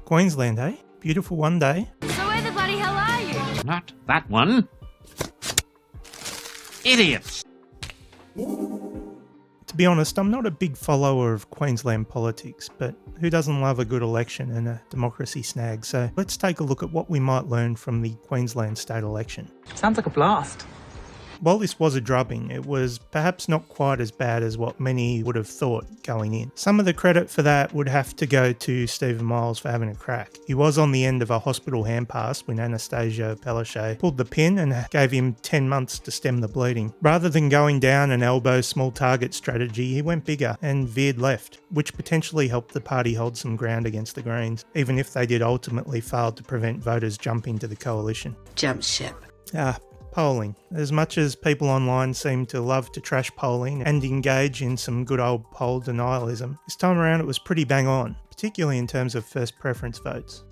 Queensland, eh? Beautiful one day. So where the bloody hell are you? Not that one. Idiots! To be honest, I'm not a big follower of Queensland politics, but who doesn't love a good election and a democracy snag? So let's take a look at what we might learn from the Queensland state election. Sounds like a blast. While this was a drubbing, it was perhaps not quite as bad as what many would have thought going in. Some of the credit for that would have to go to Stephen Miles for having a crack. He was on the end of a hospital hand pass when Anastasia Palaszczuk pulled the pin and gave him 10 months to stem the bleeding. Rather than going down an elbow small target strategy, he went bigger and veered left, which potentially helped the party hold some ground against the Greens, even if they did ultimately fail to prevent voters jumping to the coalition. Jump ship. Polling. As much as people online seem to love to trash polling and engage in some good old poll denialism, this time around it was pretty bang on, particularly in terms of first preference votes.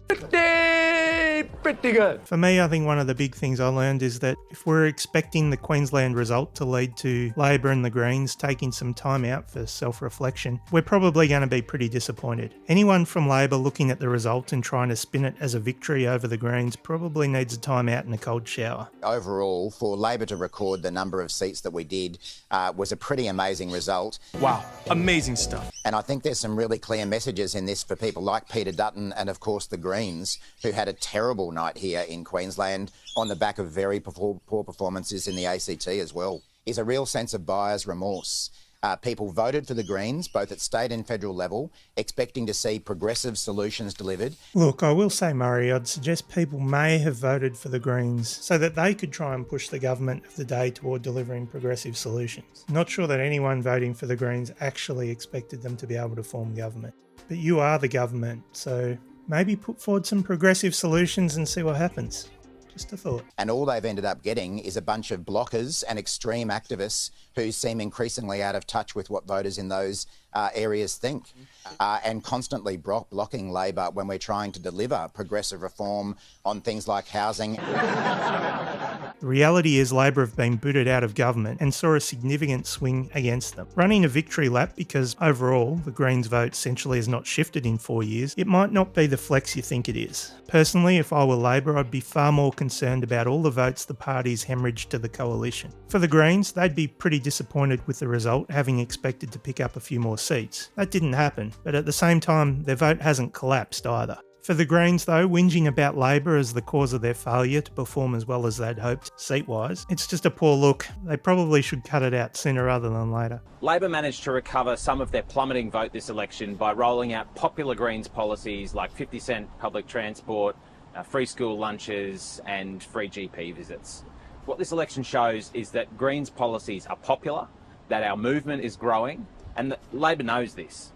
Pretty good. For me, I think one of the big things I learned is that if we're expecting the Queensland result to lead to Labor and the Greens taking some time out for self-reflection, we're probably going to be pretty disappointed. Anyone from Labor looking at the result and trying to spin it as a victory over the Greens probably needs a time out and a cold shower. Overall, for Labor to record the number of seats that we did was a pretty amazing result. Wow, amazing stuff. And I think there's some really clear messages in this for people like Peter Dutton and, of course, the Greens, who had a terrible night here in Queensland on the back of very poor performances in the ACT as well. Is a real sense of buyer's remorse. People voted for the Greens, both at state and federal level, expecting to see progressive solutions delivered. Look, I will say, Murray, I'd suggest people may have voted for the Greens so that they could try and push the government of the day toward delivering progressive solutions. Not sure that anyone voting for the Greens actually expected them to be able to form government. But you are the government, so maybe put forward some progressive solutions and see what happens. Just a thought. And all they've ended up getting is a bunch of blockers and extreme activists who seem increasingly out of touch with what voters in those areas think, and constantly blocking Labor when we're trying to deliver progressive reform on things like housing. The reality is Labor have been booted out of government and saw a significant swing against them. Running a victory lap because overall the Greens vote essentially has not shifted in 4 years, it might not be the flex you think it is. Personally, if I were Labor, I'd be far more concerned about all the votes the parties hemorrhaged to the coalition. For the Greens, they'd be pretty disappointed with the result, having expected to pick up a few more seats. That didn't happen, but at the same time, their vote hasn't collapsed either. For the Greens though, whinging about Labor as the cause of their failure to perform as well as they'd hoped, seat-wise, it's just a poor look. They probably should cut it out sooner rather than later. Labor managed to recover some of their plummeting vote this election by rolling out popular Greens policies like 50-cent public transport, free school lunches and free GP visits. What this election shows is that Greens policies are popular, that our movement is growing, and that Labor knows this.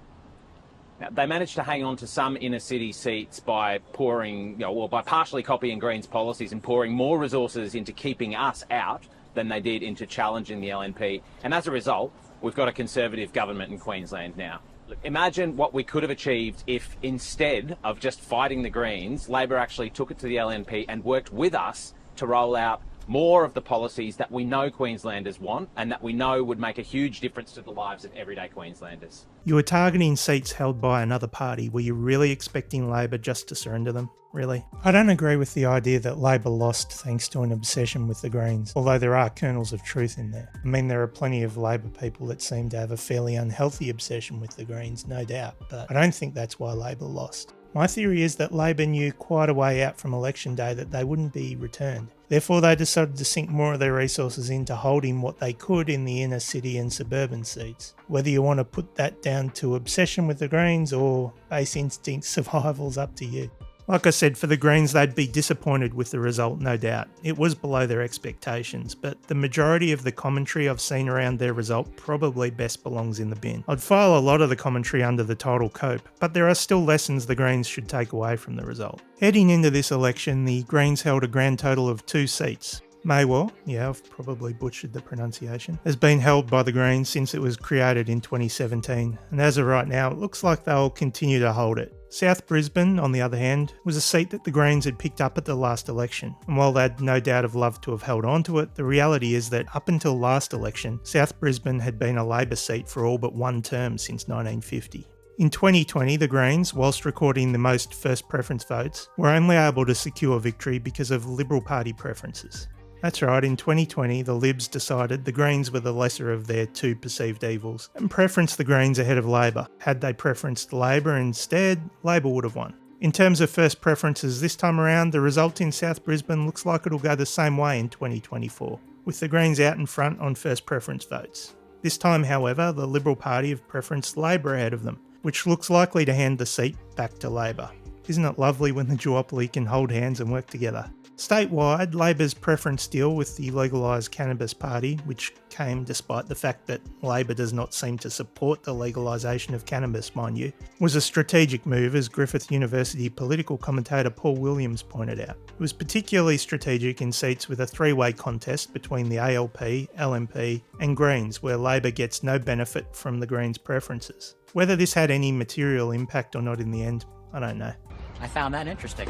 Now, they managed to hang on to some inner city seats by by partially copying Greens policies and pouring more resources into keeping us out than they did into challenging the LNP. And as a result, we've got a Conservative government in Queensland now. Look, imagine what we could have achieved if instead of just fighting the Greens, Labor actually took it to the LNP and worked with us to roll out more of the policies that we know Queenslanders want and that we know would make a huge difference to the lives of everyday Queenslanders. You were targeting seats held by another party. Were you really expecting Labor just to surrender them? Really? I don't agree with the idea that Labor lost thanks to an obsession with the Greens, although there are kernels of truth in there. I mean, there are plenty of Labor people that seem to have a fairly unhealthy obsession with the Greens, no doubt, but I don't think that's why Labor lost. My theory is that Labor knew quite a way out from election day that they wouldn't be returned. Therefore, they decided to sink more of their resources into holding what they could in the inner city and suburban seats. Whether you want to put that down to obsession with the Greens or base instinct survival's up to you. Like I said, for the Greens, they'd be disappointed with the result, no doubt. It was below their expectations, but the majority of the commentary I've seen around their result probably best belongs in the bin. I'd file a lot of the commentary under the title Cope, but there are still lessons the Greens should take away from the result. Heading into this election, the Greens held a grand total of 2 seats. Maywell, I've probably butchered the pronunciation, has been held by the Greens since it was created in 2017, and as of right now, it looks like they'll continue to hold it. South Brisbane, on the other hand, was a seat that the Greens had picked up at the last election, and while they'd no doubt have loved to have held on to it, the reality is that up until last election, South Brisbane had been a Labor seat for all but one term since 1950. In 2020, the Greens, whilst recording the most first preference votes, were only able to secure victory because of Liberal Party preferences. That's right, in 2020 the Libs decided the Greens were the lesser of their two perceived evils and preferenced the Greens ahead of Labor. Had they preferenced Labor instead, Labor would have won. In terms of first preferences this time around, the result in South Brisbane looks like it'll go the same way in 2024, with the Greens out in front on first preference votes. This time, however, the Liberal Party have preferenced Labor ahead of them, which looks likely to hand the seat back to Labor. Isn't it lovely when the duopoly can hold hands and work together? Statewide, Labor's preference deal with the legalised cannabis party, which came despite the fact that Labor does not seem to support the legalisation of cannabis, mind you, was a strategic move, as Griffith University political commentator Paul Williams pointed out. It was particularly strategic in seats with a three-way contest between the ALP, LNP and Greens, where Labor gets no benefit from the Greens' preferences. Whether this had any material impact or not in the end, I don't know. I found that interesting.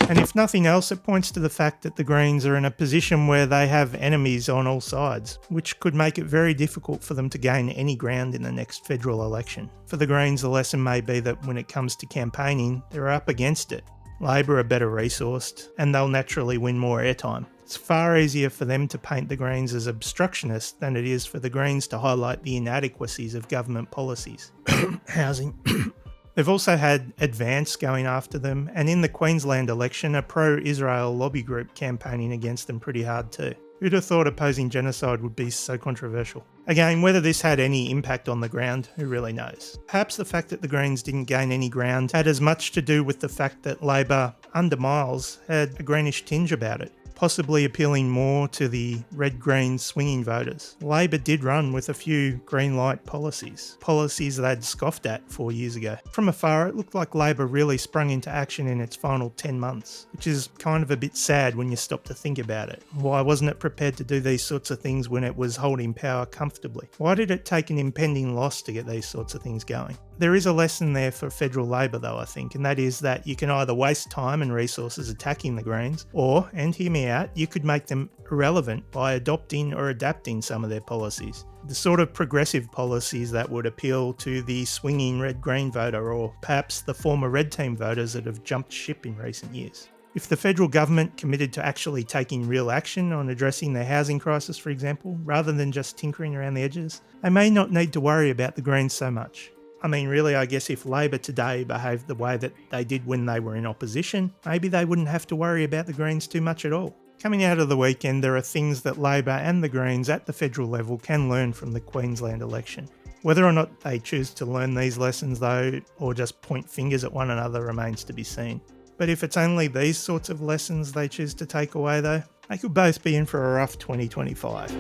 And if nothing else, it points to the fact that the Greens are in a position where they have enemies on all sides, which could make it very difficult for them to gain any ground in the next federal election. For the Greens, the lesson may be that when it comes to campaigning, they're up against it. Labor are better resourced, and they'll naturally win more airtime. It's far easier for them to paint the Greens as obstructionists than it is for the Greens to highlight the inadequacies of government policies. Housing. They've also had Advance going after them, and in the Queensland election, a pro-Israel lobby group campaigning against them pretty hard too. Who'd have thought opposing genocide would be so controversial? Again, whether this had any impact on the ground, who really knows? Perhaps the fact that the Greens didn't gain any ground had as much to do with the fact that Labor, under Miles, had a greenish tinge about it, possibly appealing more to the red-green swinging voters. Labor did run with a few Green-lite policies they'd scoffed at 4 years ago. From afar, it looked like Labor really sprung into action in its final 10 months, which is kind of a bit sad when you stop to think about it. Why wasn't it prepared to do these sorts of things when it was holding power comfortably? Why did it take an impending loss to get these sorts of things going? There is a lesson there for federal Labor though, I think, and that is that you can either waste time and resources attacking the Greens, or, and hear me out, you could make them irrelevant by adopting or adapting some of their policies. The sort of progressive policies that would appeal to the swinging red-green voter, or perhaps the former red team voters that have jumped ship in recent years. If the federal government committed to actually taking real action on addressing the housing crisis, for example, rather than just tinkering around the edges, they may not need to worry about the Greens so much. I mean, really, I guess if Labor today behaved the way that they did when they were in opposition, maybe they wouldn't have to worry about the Greens too much at all. Coming out of the weekend, there are things that Labor and the Greens at the federal level can learn from the Queensland election. Whether or not they choose to learn these lessons though, or just point fingers at one another, remains to be seen. But if it's only these sorts of lessons they choose to take away though, they could both be in for a rough 2025.